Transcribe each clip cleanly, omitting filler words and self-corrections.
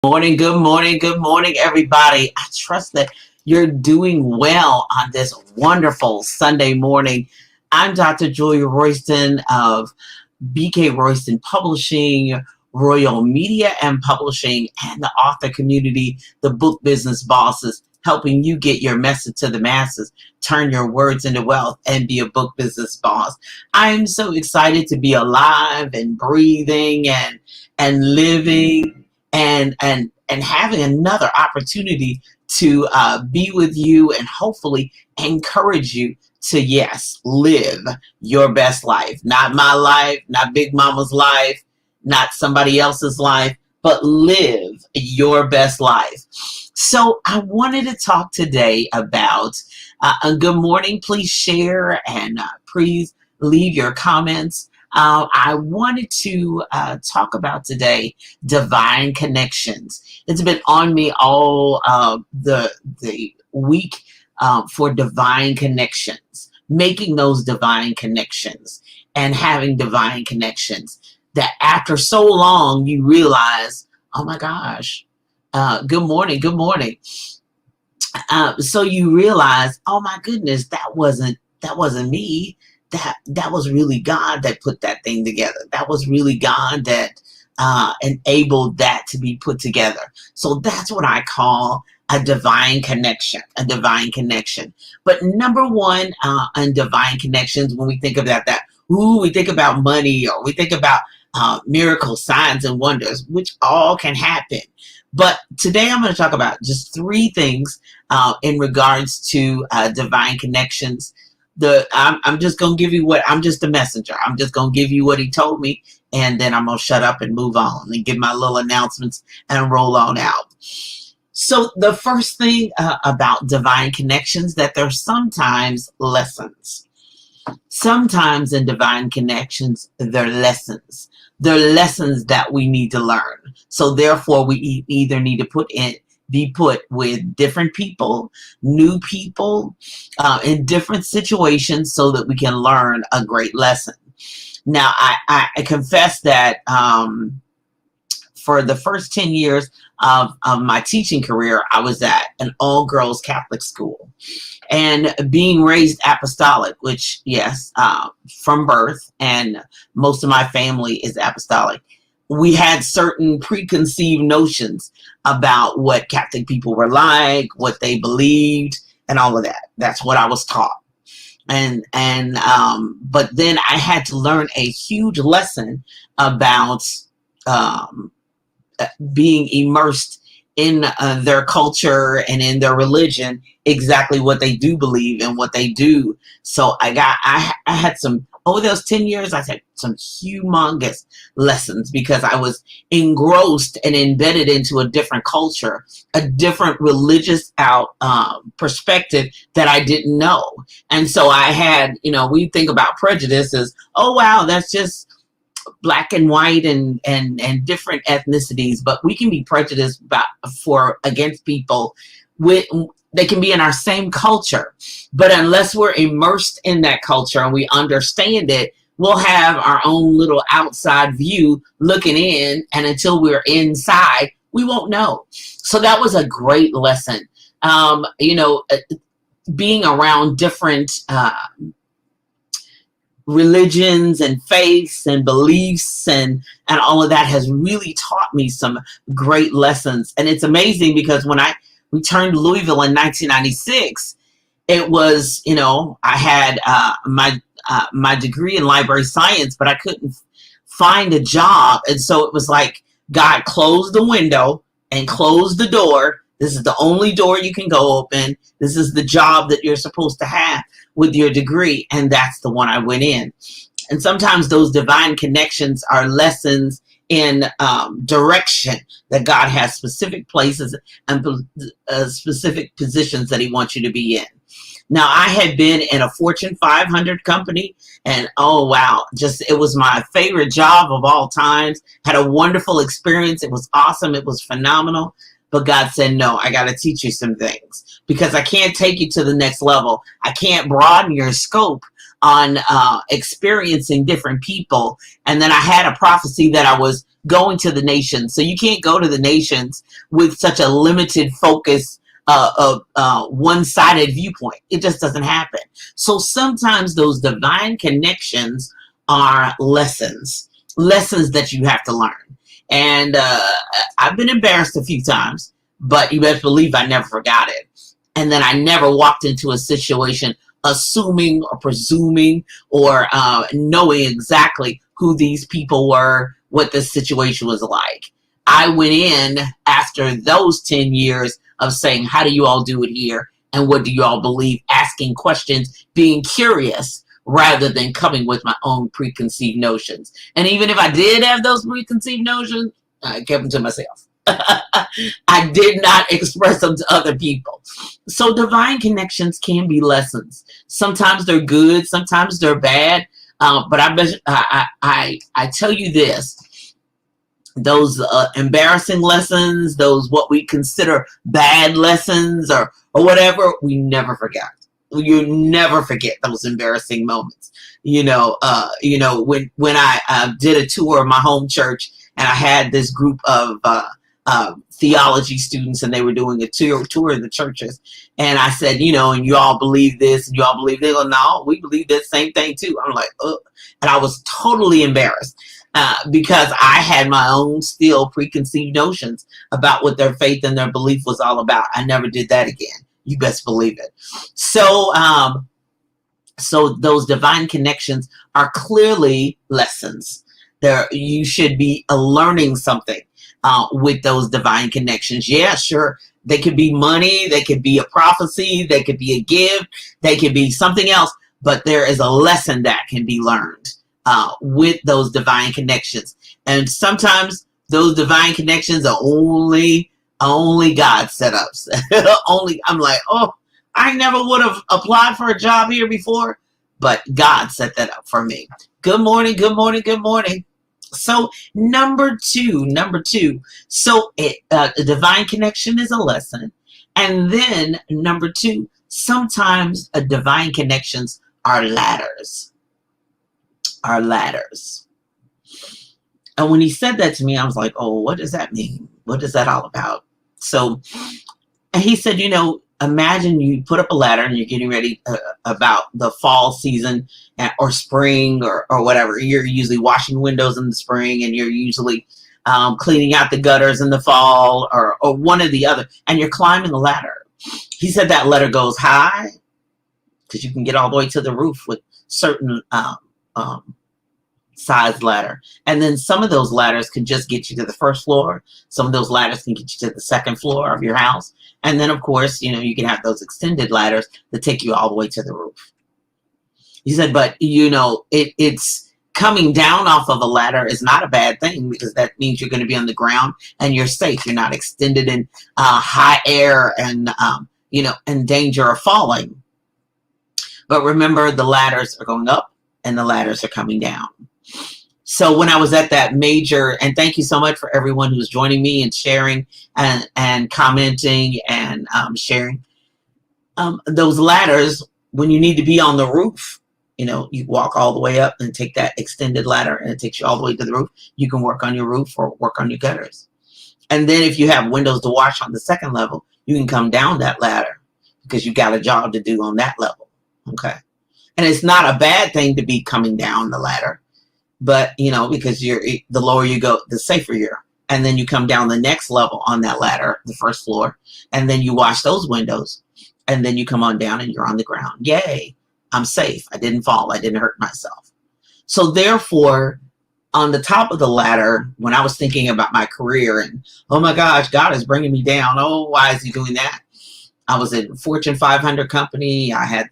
Good morning, everybody. I trust that you're doing well on this wonderful Sunday morning. I'm Dr. Julia Royston of BK Royston Publishing, Royal Media and Publishing, and the author community, the Book Business Bosses, helping you get your message to the masses, turn your words into wealth, and be a book business boss. I'm so excited to be alive and breathing and living and having another opportunity to be with you and hopefully encourage you to, yes, live your best life. Not my life, not Big Mama's life, not somebody else's life, but live your best life. So I wanted to talk today about, good morning, please share and please leave your comments. I wanted to talk about today divine connections. It's been on me all the week for divine connections, making those divine connections and having divine connections that after so long you realize, oh my gosh, good morning. So you realize, oh my goodness, that wasn't me. That was really God that put that thing together. That was really God that enabled that to be put together. So that's what I call a divine connection, But number one, on divine connections, when we think about that, we think about money, or we think about miracles, signs, and wonders, which all can happen. But today I'm going to talk about just three things in regards to divine connections. I'm just going to give you I'm just a messenger. I'm just going to give you what he told me, and then I'm going to shut up and move on and give my little announcements and roll on out. So the first thing about divine connections, that there's sometimes lessons. Sometimes in divine connections, they're lessons. They're lessons that we need to learn. So therefore, we either need to be put with different people, new people, in different situations so that we can learn a great lesson. Now, I confess that for the first 10 years of my teaching career, I was at an all-girls Catholic school. And being raised apostolic, which, yes, from birth, and most of my family is apostolic, we had certain preconceived notions about what Catholic people were like, what they believed, and all of that. That's what I was taught. But then I had to learn a huge lesson about being immersed in their culture and in their religion, exactly what they do believe and what they do. So I had some, over those 10 years, I had some humongous lessons because I was engrossed and embedded into a different culture, a different religious perspective that I didn't know. And so I had, we think about prejudice as, oh, wow, that's just black and white and different ethnicities, but we can be prejudiced against people they can be in our same culture, but unless we're immersed in that culture and we understand it, we'll have our own little outside view looking in, and until we're inside, we won't know. So that was a great lesson. Being around different religions and faiths and beliefs and all of that has really taught me some great lessons. And it's amazing because when I returned to Louisville in 1996, it was, I had my degree in library science, but I couldn't find a job. And so it was like God closed the window and closed the door. This is the only door you can go open. This is the job that you're supposed to have with your degree. And that's the one I went in. And sometimes those divine connections are lessons in direction, that God has specific places and specific positions that he wants you to be in. Now, I had been in a Fortune 500 company, and oh, wow, it was my favorite job of all times. Had a wonderful experience. It was awesome. It was phenomenal. But God said, no, I got to teach you some things because I can't take you to the next level. I can't broaden your scope on experiencing different people. And then I had a prophecy that I was going to the nations. So you can't go to the nations with such a limited focus of one-sided viewpoint. It just doesn't happen. So sometimes those divine connections are lessons that you have to learn. And I've been embarrassed a few times, but you best believe I never forgot it. And then I never walked into a situation assuming or presuming or knowing exactly who these people were, what the situation was like. I went in after those 10 years of saying, how do you all do it here? And what do you all believe? Asking questions, being curious, rather than coming with my own preconceived notions. And even if I did have those preconceived notions, I kept them to myself. I did not express them to other people. So divine connections can be lessons. Sometimes they're good, sometimes they're bad. But I tell you this, those embarrassing lessons, those what we consider bad lessons or whatever, we never forget. You never forget those embarrassing moments. When I did a tour of my home church, and I had this group of theology students, and they were doing a tour of the churches, and I said, and you all believe this, and you all believe they go, no, we believe that same thing too. I'm like, ugh. And I was totally embarrassed because I had my own still preconceived notions about what their faith and their belief was all about. I never did that again. You best believe it. So those divine connections are clearly lessons. You should be learning something with those divine connections. Yeah, sure. They could be money. They could be a prophecy. They could be a gift. They could be something else. But there is a lesson that can be learned with those divine connections. And sometimes those divine connections are only God setups. I'm like, oh, I never would have applied for a job here before, but God set that up for me. Good morning, good morning, good morning. So number two. So a divine connection is a lesson. And then number two, sometimes a divine connections are ladders. And when he said that to me, I was like, oh, what does that mean? What is that all about? So and he said, imagine you put up a ladder and you're getting ready about the fall season or spring or whatever. You're usually washing windows in the spring, and you're usually cleaning out the gutters in the fall or one or the other, and you're climbing a ladder. He said that ladder goes high because you can get all the way to the roof with certain size ladder. And then some of those ladders can just get you to the first floor. Some of those ladders can get you to the second floor of your house. And then, of course, you can have those extended ladders that take you all the way to the roof. He said, but, it's coming down off of a ladder is not a bad thing, because that means you're going to be on the ground and you're safe. You're not extended in high air and, in danger of falling. But remember, the ladders are going up and the ladders are coming down. So when I was at that major, and thank you so much for everyone who's joining me and sharing and commenting and sharing those ladders, when you need to be on the roof, you walk all the way up and take that extended ladder, and it takes you all the way to the roof. You can work on your roof or work on your gutters. And then if you have windows to wash on the second level, you can come down that ladder because you got a job to do on that level. Okay. And it's not a bad thing to be coming down the ladder. But, because the lower you go, the safer you're. And then you come down the next level on that ladder, the first floor, and then you wash those windows. And then you come on down and you're on the ground. Yay, I'm safe. I didn't fall. I didn't hurt myself. So therefore, on the top of the ladder, when I was thinking about my career and, oh my gosh, God is bringing me down. Oh, why is he doing that? I was in a Fortune 500 company. I had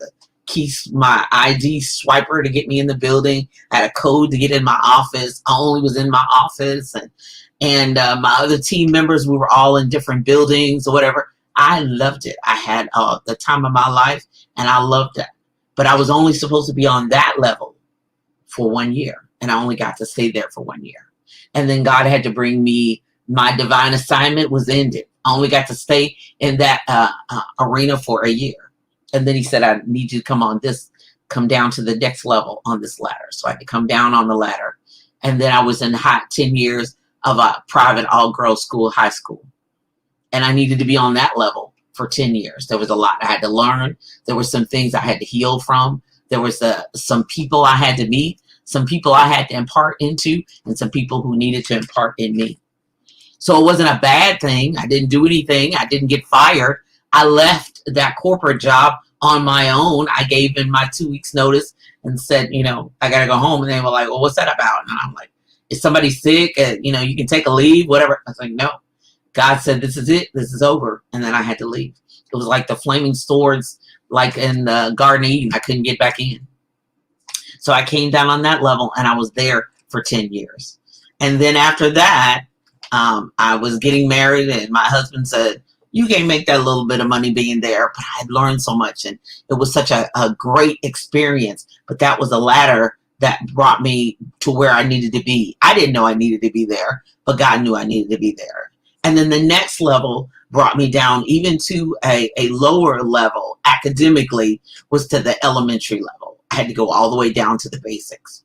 my ID swiper to get me in the building. I had a code to get in my office. I only was in my office, and my other team members, we were all in different buildings or whatever. I loved it. I had the time of my life, and I loved it. But I was only supposed to be on that level for 1 year, and I only got to stay there for 1 year. And then God had to bring me, my divine assignment was ended. I only got to stay in that arena for a year. And then he said, I need you to come down to the next level on this ladder. So I had to come down on the ladder. And then I was in 10 years of a private all-girls school, high school. And I needed to be on that level for 10 years. There was a lot I had to learn. There were some things I had to heal from. There was some people I had to meet, some people I had to impart into, and some people who needed to impart in me. So it wasn't a bad thing. I didn't do anything. I didn't get fired. I left that corporate job on my own. I gave in my 2 weeks notice and said, I got to go home. And they were like, well, what's that about? And I'm like, is somebody sick? You can take a leave, whatever. I was like, no. God said, this is it. This is over. And then I had to leave. It was like the flaming swords, like in the Garden of Eden. I couldn't get back in. So I came down on that level, and I was there for 10 years. And then after that, I was getting married, and my husband said, you can't make that little bit of money being there. But I had learned so much, and it was such a great experience. But that was a ladder that brought me to where I needed to be. I didn't know I needed to be there, but God knew I needed to be there. And then the next level brought me down even to a lower level academically, was to the elementary level. I had to go all the way down to the basics.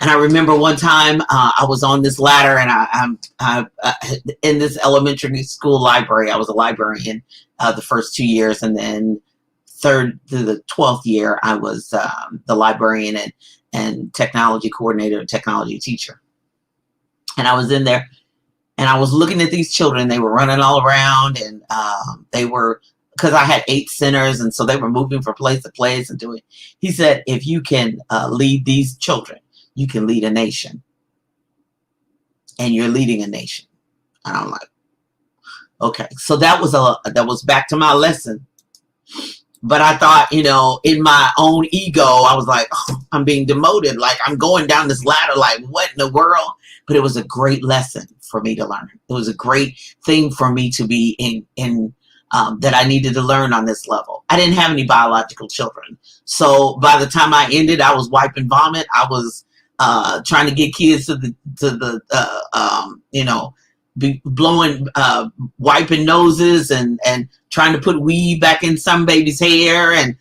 And I remember one time I was on this ladder, and I in this elementary school library. I was a librarian the first 2 years, and then third to the 12th year, I was the librarian and technology coordinator, technology teacher. And I was in there, and I was looking at these children. They were running all around, and they were, because I had 8 centers, and so they were moving from place to place and doing. He said, if you can lead these children, you can lead a nation. And you're leading a nation. And I'm like, okay. So that was back to my lesson. But I thought, in my own ego, I was like, oh, I'm being demoted. Like, I'm going down this ladder. Like, what in the world? But it was a great lesson for me to learn. It was a great thing for me to be in that I needed to learn on this level. I didn't have any biological children. So by the time I ended, I was wiping vomit. I was trying to get kids to the be blowing, wiping noses and trying to put weed back in some baby's hair, and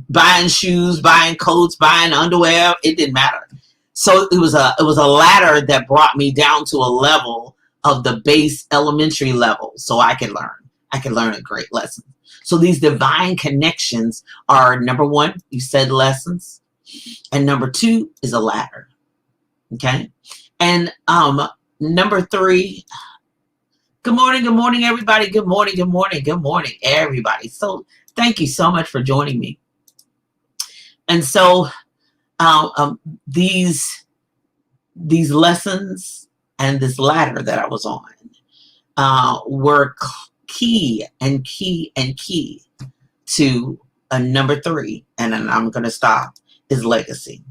buying shoes, buying coats, buying underwear. It didn't matter. So it was a ladder that brought me down to a level of the base elementary level, so I could learn a great lesson. So these divine connections are, number one, you said lessons, and number 2 is a ladder. Okay. And number 3, good morning, everybody. Good morning, everybody. So thank you so much for joining me. And so these lessons and this ladder that I was on were key to number 3, and then I'm going to stop, is legacy.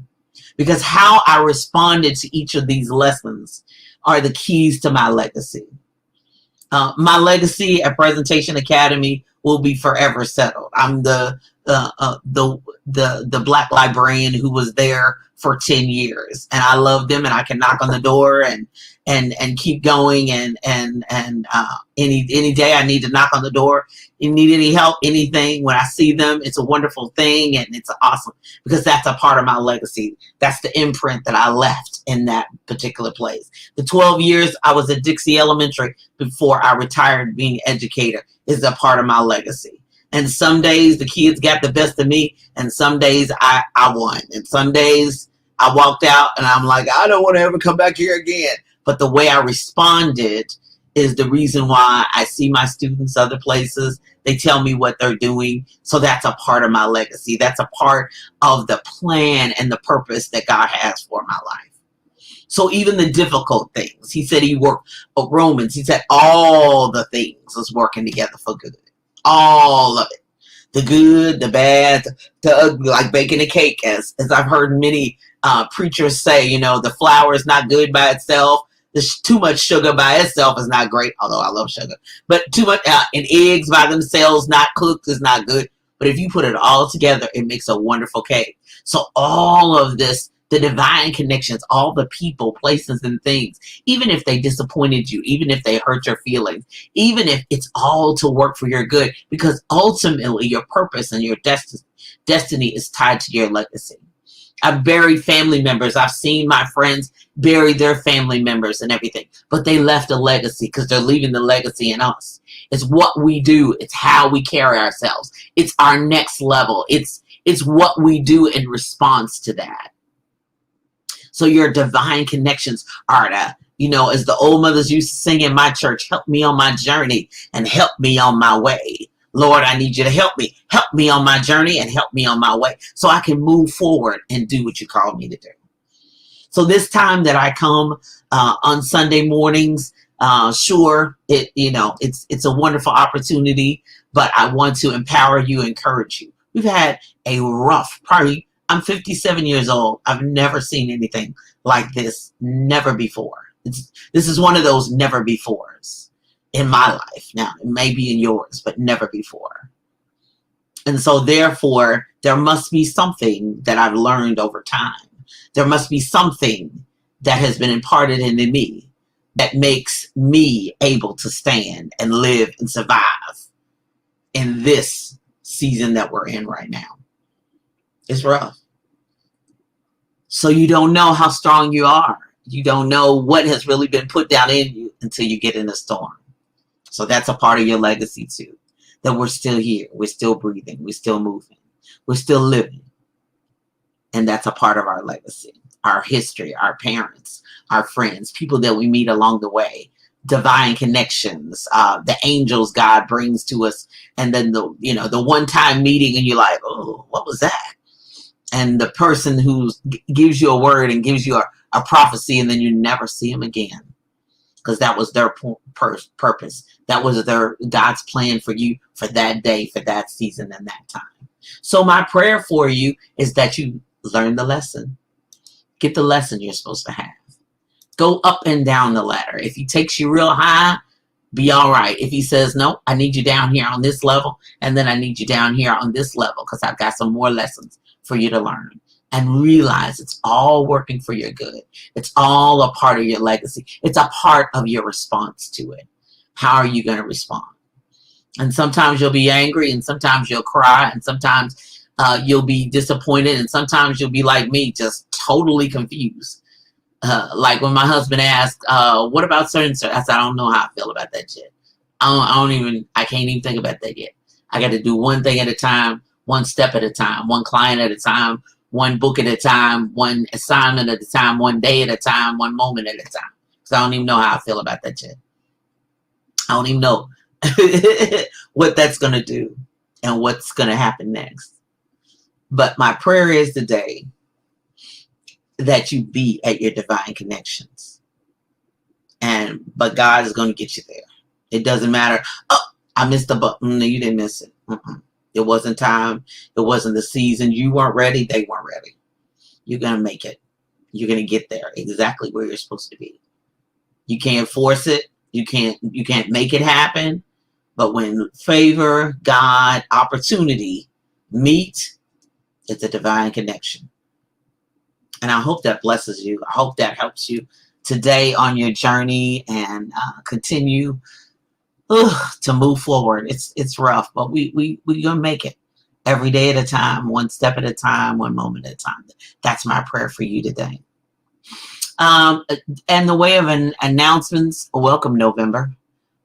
Because how I responded to each of these lessons are the keys to my legacy. My legacy at Presentation Academy will be forever settled. I'm the Black librarian who was there for 10 years, and I love them, and I can knock on the door and keep going, and any day I need to knock on the door, you need any help, anything, when I see them, it's a wonderful thing, and it's awesome, because that's a part of my legacy. That's the imprint that I left in that particular place. The 12 years I was at Dixie Elementary before I retired being an educator is a part of my legacy. And some days the kids got the best of me, and some days I won, and some days I walked out and I'm like, I don't want to ever come back here again. But the way I responded is the reason why I see my students other places. They tell me what they're doing. So that's a part of my legacy. That's a part of the plan and the purpose that God has for my life. So even the difficult things, he said he worked Romans. He said all the things was working together for good. All of it. The good, the bad, the ugly, like baking a cake, as I've heard many preachers say, the flour is not good by itself. Too much sugar by itself is not great, although I love sugar. But too much, and eggs by themselves, not cooked, is not good. But if you put it all together, it makes a wonderful cake. So all of this, the divine connections, all the people, places, and things, even if they disappointed you, even if they hurt your feelings, even if it's all to work for your good, because ultimately your purpose and your destiny is tied to your legacy. I've buried family members. I've seen my friends bury their family members and everything, but they left a legacy because they're leaving the legacy in us. It's what we do. It's how we carry ourselves. It's our next level. It's what we do in response to that. So your divine connections are the, as the old mothers used to sing in my church, help me on my journey and help me on my way. Lord, I need you to help me. Help me on my journey and help me on my way so I can move forward and do what you called me to do. So this time that I come on Sunday mornings, sure, it's a wonderful opportunity, but I want to empower you, encourage you. We've had a rough party. I'm 57 years old. I've never seen anything like this, never before. This is one of those never befores in my life. Now, it may be in yours, but never before. And so therefore, there must be something that I've learned over time. There must be something that has been imparted into me that makes me able to stand and live and survive in this season that we're in right now. It's rough. So you don't know how strong you are. You don't know what has really been put down in you until you get in a storm. So that's a part of your legacy too, that we're still here. We're still breathing. We're still moving. We're still living. And that's a part of our legacy, our history, our parents, our friends, people that we meet along the way, divine connections, the angels God brings to us. And then the one-time meeting and you're like, oh, what was that? And the person who gives you a word and gives you a prophecy and then you never see them again. Because that was their purpose. That was God's plan for you for that day, for that season, and that time. So my prayer for you is that you learn the lesson. Get the lesson you're supposed to have. Go up and down the ladder. If he takes you real high, be all right. If he says, no, I need you down here on this level, and then I need you down here on this level because I've got some more lessons for you to learn. And realize it's all working for your good. It's all a part of your legacy. It's a part of your response to it. How are you going to respond? And sometimes you'll be angry, and sometimes you'll cry, and sometimes you'll be disappointed, and sometimes you'll be like me, just totally confused. Like when my husband asked, what about certain, I said, I don't know how I feel about that yet. I can't even think about that yet. I got to do one thing at a time, one step at a time, one client at a time, one book at a time, one assignment at a time, one day at a time, one moment at a time. Because I don't even know how I feel about that yet. I don't even know what that's going to do and what's going to happen next. But my prayer is today that you be at your divine connections. But God is going to get you there. It doesn't matter. Oh, I missed the button. No, you didn't miss it. It wasn't time. It wasn't the season. You weren't ready. They weren't ready. You're going to make it. You're going to get there exactly where you're supposed to be. You can't force it. You can't make it happen. But when favor, God, opportunity meet, it's a divine connection. And I hope that blesses you. I hope that helps you today on your journey and continue to move forward. It's rough, but we're gonna make it every day at a time, one step at a time, one moment at a time. That's my prayer for you today. And the way of announcements, welcome November.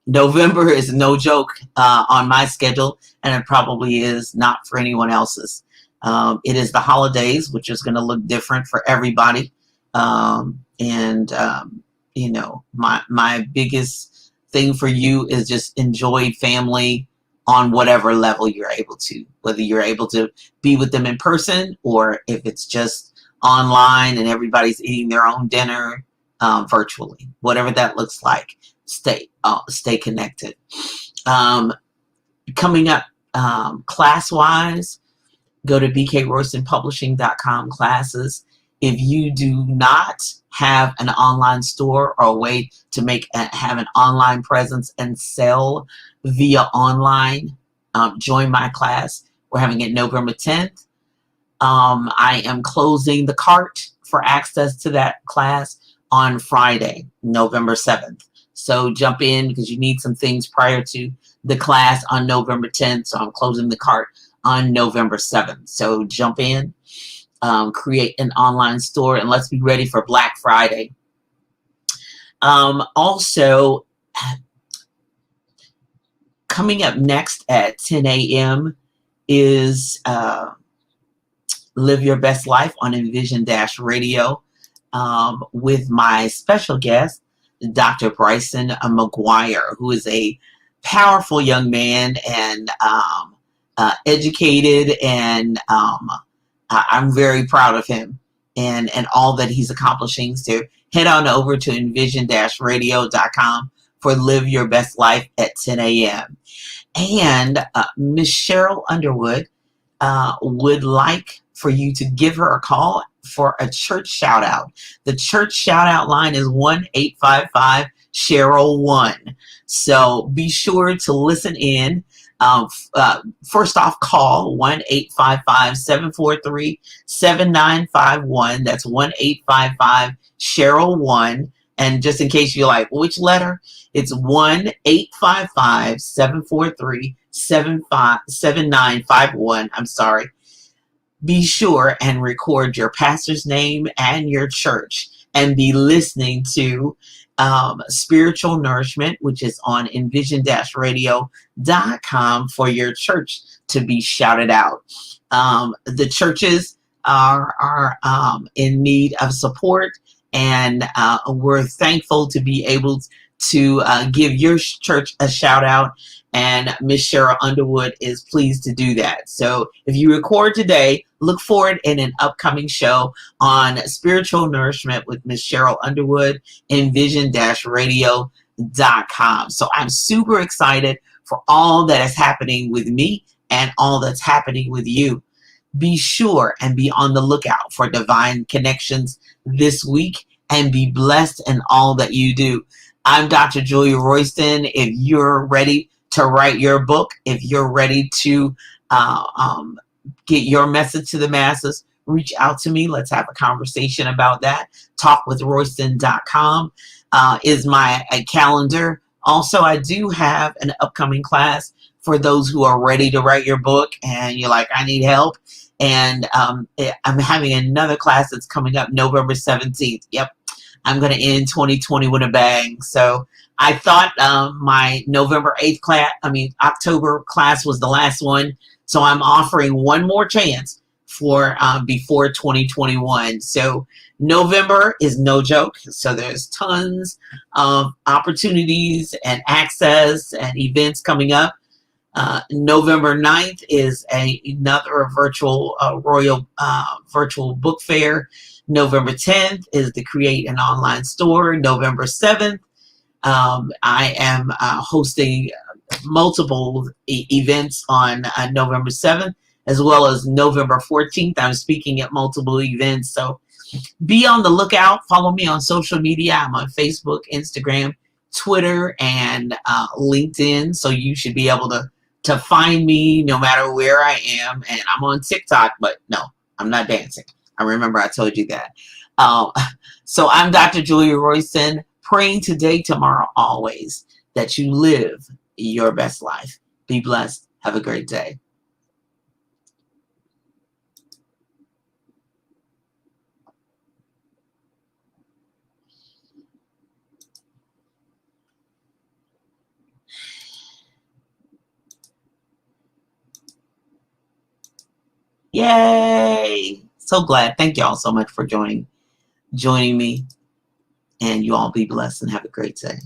November is no joke on my schedule, and it probably is not for anyone else's. It is the holidays, which is going to look different for everybody. My biggest thing for you is just enjoy family on whatever level you're able to, whether you're able to be with them in person or if it's just online and everybody's eating their own dinner virtually, whatever that looks like. Stay connected. Coming up class wise, go to bkroystonpublishing.com classes. If you do not have an online store or a way to have an online presence and sell via online, join my class. We're having it November 10th. I am closing the cart for access to that class on Friday, November 7th. So jump in because you need some things prior to the class on November 10th. So I'm closing the cart on November 7th. So jump in. create an online store, and let's be ready for Black Friday. Also, coming up next at 10 a.m. is Live Your Best Life on Envision-Radio with my special guest, Dr. Bryson McGuire, who is a powerful young man and educated, and I'm very proud of him and all that he's accomplishing. So head on over to envision-radio.com for Live Your Best Life at 10 a.m. And Miss Cheryl Underwood would like for you to give her a call for a church shout out. The church shout out line is 1-855-CHERYL-1. So be sure to listen in. First off, call 1-855-743-7951. That's 1-855-CHERYL-1. And just in case you're like, which letter? It's 1-855-743-7951. I'm sorry. Be sure and record your pastor's name and your church, and be listening to Spiritual Nourishment, which is on envision-radio.com for your church to be shouted out. The churches are in need of support, and we're thankful to be able to give your church a shout out, and Miss Cheryl Underwood is pleased to do that. So if you record today, look for it in an upcoming show on Spiritual Nourishment with Miss Cheryl Underwood, envision-radio.com. So I'm super excited for all that is happening with me and all that's happening with you. Be sure and be on the lookout for divine connections this week, and be blessed in all that you do. I'm Dr. Julia Royston. If you're ready to write your book, if you're ready to get your message to the masses, reach out to me. Let's have a conversation about that. Talkwithroyston.com is my calendar. Also, I do have an upcoming class for those who are ready to write your book and you're like, I need help. And I'm having another class that's coming up November 17th. Yep. I'm going to end 2020 with a bang. So I thought my November 8th class, October class was the last one. So I'm offering one more chance for before 2021. So November is no joke. So there's tons of opportunities and access and events coming up. November 9th is another virtual Royal virtual book fair. November 10th is the Create an Online Store. November 7th, I am hosting multiple events on November 7th, as well as November 14th. I'm speaking at multiple events. So be on the lookout. Follow me on social media. I'm on Facebook, Instagram, Twitter, and LinkedIn. So you should be able to find me no matter where I am. And I'm on TikTok, but no, I'm not dancing. I remember I told you that. So I'm Dr. Julia Royston, praying today, tomorrow, always, that you live your best life. Be blessed. Have a great day. Yay! So glad. Thank you all so much for joining me. And you all be blessed and have a great day.